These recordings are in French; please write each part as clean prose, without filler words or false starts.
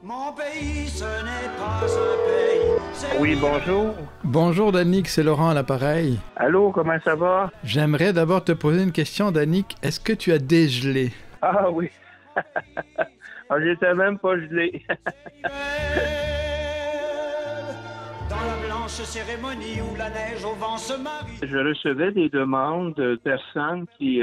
Mon pays, ce n'est pas un pays. Oui, bonjour. Bonjour Danick, c'est Laurent à l'appareil. Allô, comment ça va? J'aimerais d'abord te poser une question, Danick. Est-ce que tu as dégelé? Ah oui. Ah, j'étais même pas gelé. Dans la blanche cérémonie où la neige au vent se marie. Je recevais des demandes de personnes qui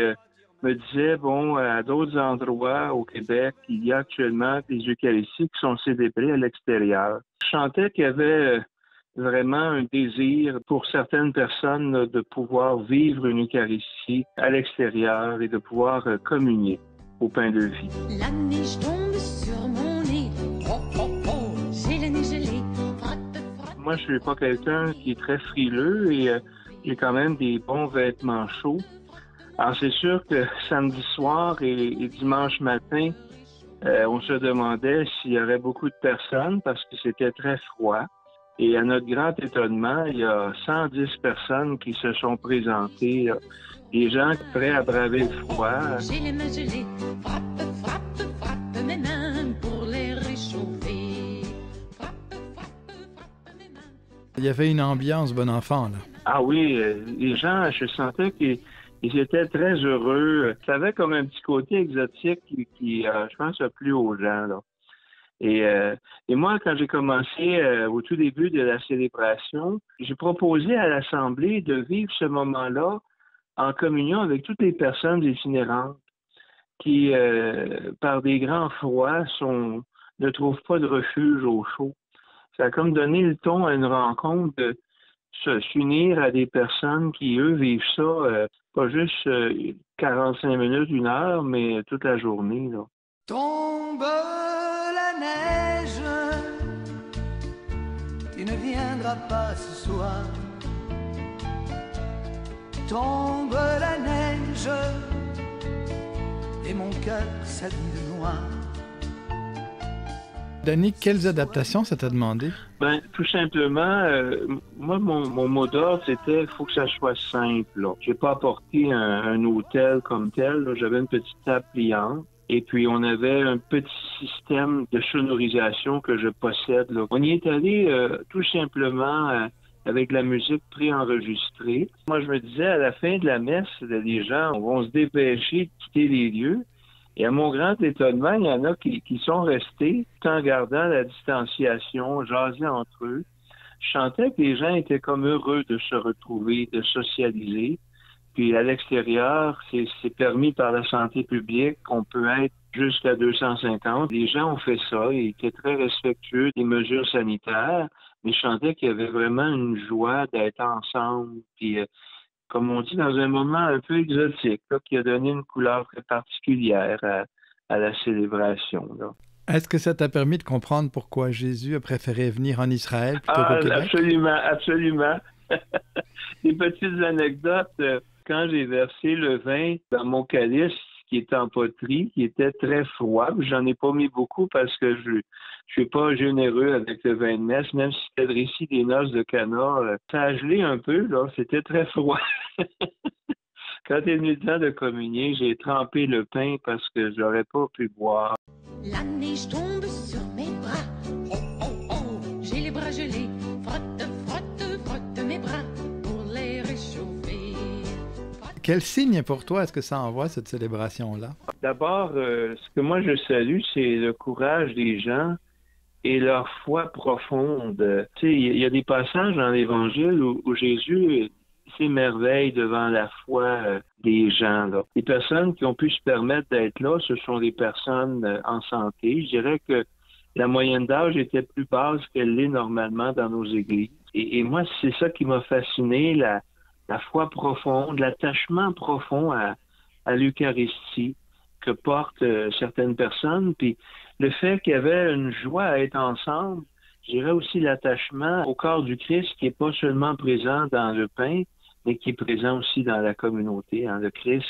me disaient, bon, à d'autres endroits au Québec, il y a actuellement des Eucharisties qui sont célébrées à l'extérieur. Je sentais qu'il y avait vraiment un désir pour certaines personnes là, de pouvoir vivre une Eucharistie à l'extérieur et de pouvoir communier au pain de vie. La neige tombe sur mon nez. Oh, oh, oh, j'ai le nez gelé. Frotte, frotte. Moi, je suis pas quelqu'un qui est très frileux et j'ai quand même des bons vêtements chauds. Alors, c'est sûr que samedi soir et dimanche matin, on se demandait s'il y aurait beaucoup de personnes parce que c'était très froid. Et à notre grand étonnement, il y a 110 personnes qui se sont présentées. Des gens prêts à braver le froid. J'ai les mains gelées. Frappe, frappe, frappe mes mains pour les réchauffer. Frappe, frappe, frappe mes mains. Il y avait une ambiance bon enfant, là. Ah oui, les gens, je sentais qu'ils étaient très heureux. Ça avait comme un petit côté exotique qui je pense, a plu aux gens, là. Et moi, quand j'ai commencé au tout début de la célébration, j'ai proposé à l'Assemblée de vivre ce moment-là en communion avec toutes les personnes itinérantes qui, par des grands froids, ne trouvent pas de refuge au chaud. Ça a comme donné le ton à une rencontre de s'unir à des personnes qui, eux, vivent ça, pas juste 45 minutes, une heure, mais toute la journée, là. Tombe la neige, tu ne viendras pas ce soir. Tombe la neige, et mon cœur s'habille de noir. Danick, quelles adaptations ça t'a demandé? Ben, tout simplement, moi, mon mot d'ordre, c'était il faut que ça soit simple, là. J'ai pas apporté un hôtel comme tel, là. J'avais une petite table pliante. Et puis, on avait un petit système de sonorisation que je possède, là. On y est allé tout simplement avec la musique préenregistrée. Moi, je me disais, à la fin de la messe, les gens vont se dépêcher de quitter les lieux. Et à mon grand étonnement, il y en a qui sont restés tout en gardant la distanciation, jaser entre eux. Je sentais que les gens étaient comme heureux de se retrouver, de socialiser. Puis à l'extérieur, c'est permis par la santé publique qu'on peut être jusqu'à 250. Les gens ont fait ça, ils étaient très respectueux des mesures sanitaires, mais je sentais qu'il y avait vraiment une joie d'être ensemble. Puis comme on dit, dans un moment un peu exotique, là, qui a donné une couleur très particulière à la célébration, là. Est-ce que ça t'a permis de comprendre pourquoi Jésus a préféré venir en Israël plutôt qu'au Québec? Absolument, absolument. Des petites anecdotes. Quand j'ai versé le vin dans mon calice, qui était en poterie, qui était très froid, j'en ai pas mis beaucoup parce que je suis pas généreux avec le vin de messe, même si c'était le récit des noces de Cana, ça a gelé un peu, là, c'était très froid. Quand est venu le temps de communier, j'ai trempé le pain parce que j'aurais pas pu boire. La neige tombe sur mes bras. Oh, oh, oh, j'ai les bras gelés. Frotte, frotte, frotte mes bras pour les réchauffer. Quel signe pour toi est-ce que ça envoie, cette célébration-là? D'abord, ce que moi je salue, c'est le courage des gens et leur foi profonde. Tu sais, il y a des passages dans l'Évangile où Jésus s'émerveille devant la foi des gens, là. Les personnes qui ont pu se permettre d'être là, ce sont des personnes en santé. Je dirais que la moyenne d'âge était plus basse qu'elle l'est normalement dans nos églises. Et moi, c'est ça qui m'a fasciné, la foi profonde, l'attachement profond à l'Eucharistie que portent certaines personnes. Puis le fait qu'il y avait une joie à être ensemble, je dirais aussi l'attachement au corps du Christ qui n'est pas seulement présent dans le pain, mais qui est présent aussi dans la communauté. Hein. Le Christ,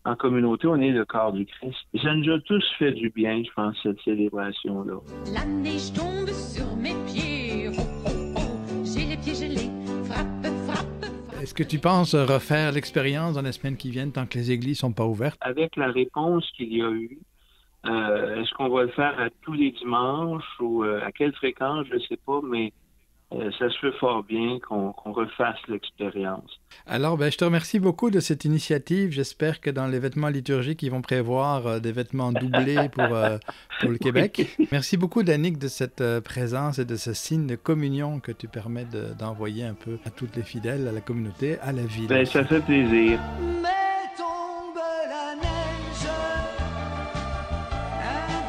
en communauté, on est le corps du Christ. Et ça nous a tous fait du bien, je pense, cette célébration-là. La neige tombe sur mes pieds. Oh, oh, oh, j'ai les pieds gelés. Frappe, frappe. Est-ce que tu penses refaire l'expérience dans les semaines qui viennent tant que les églises sont pas ouvertes? Avec la réponse qu'il y a eu, Est-ce qu'on va le faire à tous les dimanches ou à quelle fréquence, je ne sais pas, mais ça se fait fort bien qu'on refasse l'expérience. Alors, je te remercie beaucoup de cette initiative. J'espère que dans les vêtements liturgiques, ils vont prévoir des vêtements doublés pour le Québec. Oui. Merci beaucoup, Danick, de cette présence et de ce signe de communion que tu permets d'envoyer un peu à tous les fidèles, à la communauté, à la ville. Ben, ça fait plaisir. Mais tombe la neige,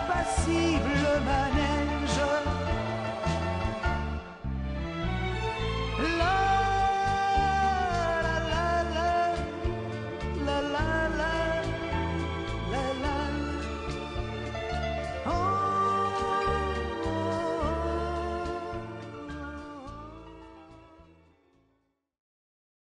impassible ma neige.